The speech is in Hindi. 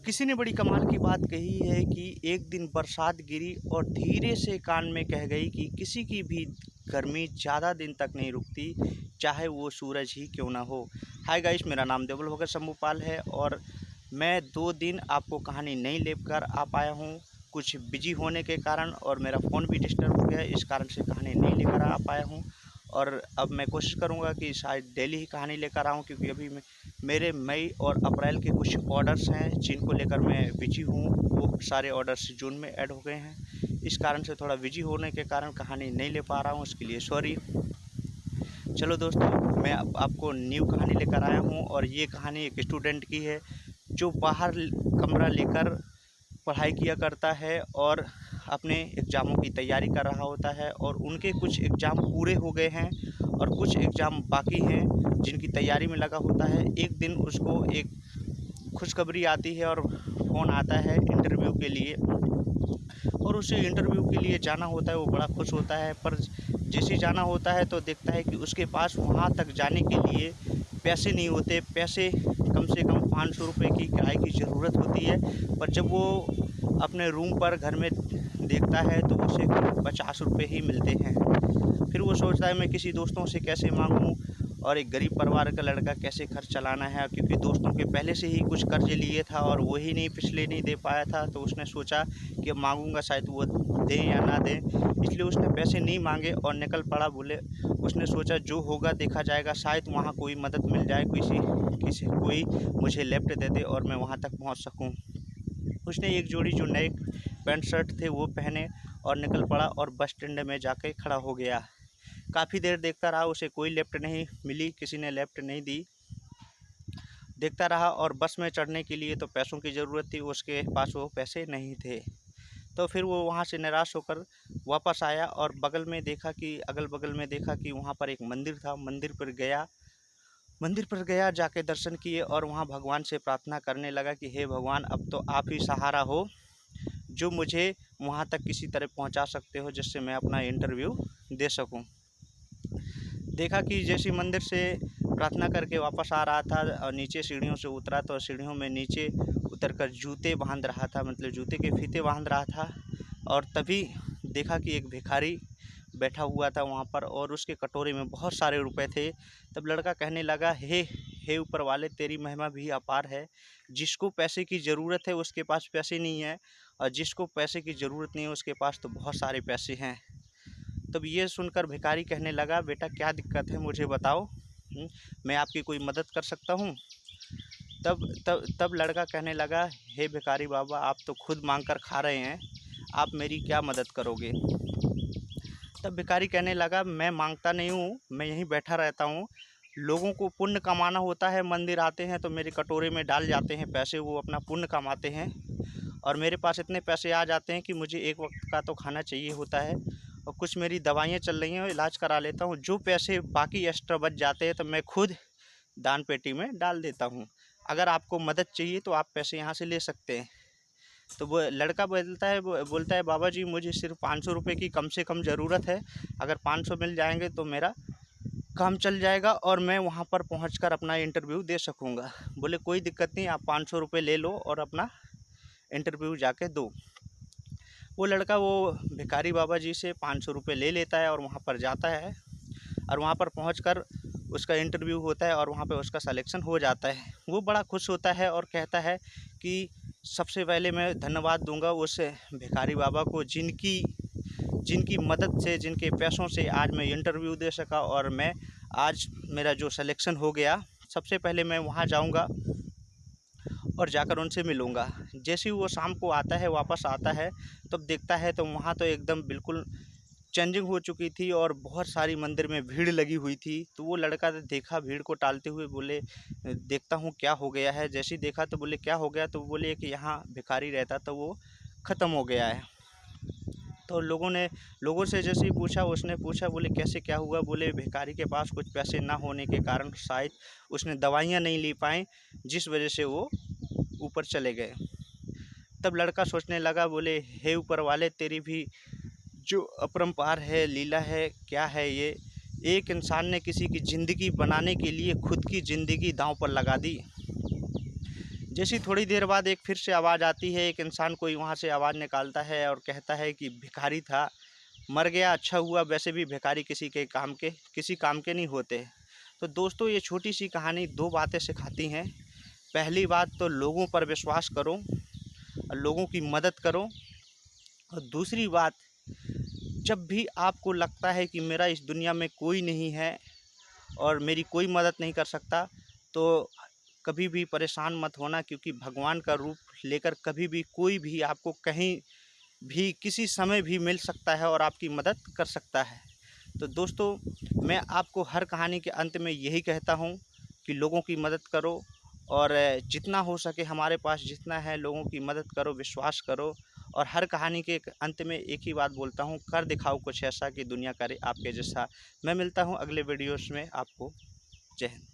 किसी ने बड़ी कमाल की बात कही है कि एक दिन बरसात गिरी और धीरे से कान में कह गई कि किसी की भी गर्मी ज़्यादा दिन तक नहीं रुकती, चाहे वो सूरज ही क्यों ना हो। हाय गाइस, मेरा नाम देवल भगत शंभूपाल है और मैं 2 दिन आपको कहानी नहीं लेकर आ पाया हूँ, कुछ बिजी होने के कारण, और मेरा फ़ोन भी डिस्टर्ब हो गया, इस कारण से कहानी नहीं लेकर आ पाया हूँ। और अब मैं कोशिश करूँगा कि शायद डेली ही कहानी लेकर आऊँ, क्योंकि अभी मेरे मई और अप्रैल के कुछ ऑर्डर्स हैं जिनको लेकर मैं बिजी हूँ। वो सारे ऑर्डर्स जून में ऐड हो गए हैं, इस कारण से थोड़ा बिजी होने के कारण कहानी नहीं ले पा रहा हूँ, उसके लिए सॉरी। चलो दोस्तों, मैं अब आपको न्यू कहानी लेकर आया हूँ और ये कहानी एक स्टूडेंट की है जो बाहर कमरा लेकर पढ़ाई किया करता है और अपने एग्ज़ामों की तैयारी कर रहा होता है, और उनके कुछ एग्ज़ाम पूरे हो गए हैं और कुछ एग्ज़ाम बाकी हैं जिनकी तैयारी में लगा होता है। एक दिन उसको एक खुशखबरी आती है और फ़ोन आता है इंटरव्यू के लिए, और उसे इंटरव्यू के लिए जाना होता है। वो बड़ा खुश होता है, पर जैसे जाना होता है तो देखता है कि उसके पास वहाँ तक जाने के लिए पैसे नहीं होते। पैसे कम से कम 500 रुपये की किराए की ज़रूरत होती है, पर जब वो अपने रूम पर घर में देखता है तो उसे 50 रुपये ही मिलते हैं। फिर वो सोचता है मैं किसी दोस्तों से कैसे मांगूं, और एक गरीब परिवार का लड़का कैसे खर्च चलाना है, क्योंकि दोस्तों के पहले से ही कुछ कर्ज लिए था और वो ही नहीं पिछले नहीं दे पाया था। तो उसने सोचा कि अब मांगूंगा शायद वो दें या ना दें, इसलिए उसने पैसे नहीं मांगे और निकल पड़ा। बोले उसने सोचा जो होगा देखा जाएगा, शायद वहाँ कोई मदद मिल जाए, कोई मुझे लिफ्ट दे दे और मैं वहाँ तक पहुँच सकूँ। उसने एक जोड़ी जो नए पैंट शर्ट थे वो पहने और निकल पड़ा और बस स्टैंड में जाके खड़ा हो गया। काफ़ी देर देखता रहा, उसे कोई लिफ्ट नहीं मिली, किसी ने लिफ्ट नहीं दी। देखता रहा, और बस में चढ़ने के लिए तो पैसों की ज़रूरत थी, उसके पास वो पैसे नहीं थे। तो फिर वो वहाँ से निराश होकर वापस आया और अगल बगल में देखा कि वहाँ पर एक मंदिर था। मंदिर पर गया, जाके दर्शन किए और वहाँ भगवान से प्रार्थना करने लगा कि हे भगवान, अब तो आप ही सहारा हो जो मुझे वहाँ तक किसी तरह पहुँचा सकते हो, जिससे मैं अपना इंटरव्यू दे सकूँ। देखा कि जैसे मंदिर से प्रार्थना करके वापस आ रहा था और नीचे सीढ़ियों से उतरा, तो सीढ़ियों में नीचे उतरकर जूते बांध रहा था, मतलब जूते के फीते बांध रहा था, और तभी देखा कि एक भिखारी बैठा हुआ था वहाँ पर और उसके कटोरे में बहुत सारे रुपए थे। तब लड़का कहने लगा, हे ऊपर वाले, तेरी महिमा भी अपार है। जिसको पैसे की ज़रूरत है उसके पास पैसे नहीं है, और जिसको पैसे की ज़रूरत नहीं है उसके पास तो बहुत सारे पैसे हैं। तब ये सुनकर भिखारी कहने लगा, बेटा क्या दिक्कत है मुझे बताओ, मैं आपकी कोई मदद कर सकता हूँ। तब लड़का कहने लगा, हे भिखारी बाबा, आप तो खुद मांग कर खा रहे हैं, आप मेरी क्या मदद करोगे। तब भिखारी कहने लगा, मैं मांगता नहीं हूँ, मैं यहीं बैठा रहता हूँ। लोगों को पुण्य कमाना होता है, मंदिर आते हैं तो मेरे कटोरे में डाल जाते हैं पैसे, वो अपना पुण्य कमाते हैं, और मेरे पास इतने पैसे आ जाते हैं कि मुझे एक वक्त का तो खाना चाहिए होता है, और कुछ मेरी दवाइयाँ चल रही हैं, इलाज करा लेता हूँ। जो पैसे बाकी एक्स्ट्रा बच जाते हैं तो मैं खुद दान पेटी में डाल देता हूँ। अगर आपको मदद चाहिए तो आप पैसे यहाँ से ले सकते हैं। तो वो लड़का बोलता है, बाबा जी मुझे सिर्फ 500 रुपये की कम से कम ज़रूरत है। अगर 500 मिल जाएंगे तो मेरा काम चल जाएगा और मैं वहाँ पर पहुँचकर अपना इंटरव्यू दे सकूँगा। बोले कोई दिक्कत नहीं, आप 500 रुपये ले लो और अपना इंटरव्यू जाके दो। वो लड़का वो भिखारी बाबा जी से 500 रुपये ले लेता है और वहाँ पर जाता है, और वहाँ पर पहुँचकर उसका इंटरव्यू होता है और वहाँ पे उसका सिलेक्शन हो जाता है। वो बड़ा खुश होता है और कहता है कि सबसे पहले मैं धन्यवाद दूंगा उस भिखारी बाबा को जिनकी मदद से, जिनके पैसों से आज मैं इंटरव्यू दे सका और मैं आज मेरा जो सिलेक्शन हो गया। सबसे पहले मैं वहाँ जाऊँगा और जाकर उनसे मिलूँगा। जैसे ही वो शाम को आता है, वापस आता है, तब देखता है तो वहाँ तो एकदम बिल्कुल चेंजिंग हो चुकी थी और बहुत सारी मंदिर में भीड़ लगी हुई थी। तो वो लड़का देखा भीड़ को टालते हुए, बोले देखता हूँ क्या हो गया है। जैसे ही देखा तो बोले क्या हो गया, तो बोले कि यहाँ भिखारी रहता तो वो ख़त्म हो गया है। तो लोगों से जैसे ही पूछा, उसने पूछा, बोले कैसे क्या हुआ। बोले भिखारी के पास कुछ पैसे ना होने के कारण शायद उसने दवाइयाँ नहीं ले पाए, जिस वजह से वो ऊपर चले गए। तब लड़का सोचने लगा, बोले हे ऊपर वाले, तेरी भी जो अपरंपार है, लीला है, क्या है ये। एक इंसान ने किसी की ज़िंदगी बनाने के लिए खुद की ज़िंदगी दांव पर लगा दी। जैसी थोड़ी देर बाद एक फिर से आवाज़ आती है, एक इंसान कोई वहाँ से आवाज़ निकालता है और कहता है कि भिखारी था, मर गया, अच्छा हुआ, वैसे भी भिखारी किसी काम के नहीं होते। तो दोस्तों, ये छोटी सी कहानी 2 बातें सिखाती हैं। पहली बात तो लोगों पर विश्वास करो और लोगों की मदद करो, और दूसरी बात, जब भी आपको लगता है कि मेरा इस दुनिया में कोई नहीं है और मेरी कोई मदद नहीं कर सकता, तो कभी भी परेशान मत होना, क्योंकि भगवान का रूप लेकर कभी भी कोई भी आपको कहीं भी किसी समय भी मिल सकता है और आपकी मदद कर सकता है। तो दोस्तों, मैं आपको हर कहानी के अंत में यही कहता हूँ कि लोगों की मदद करो, और जितना हो सके हमारे पास जितना है लोगों की मदद करो, विश्वास करो। और हर कहानी के अंत में एक ही बात बोलता हूँ, कर दिखाओ कुछ ऐसा कि दुनिया करे आपके जैसा। मैं मिलता हूँ अगले वीडियोस में आपको। जय हिंद।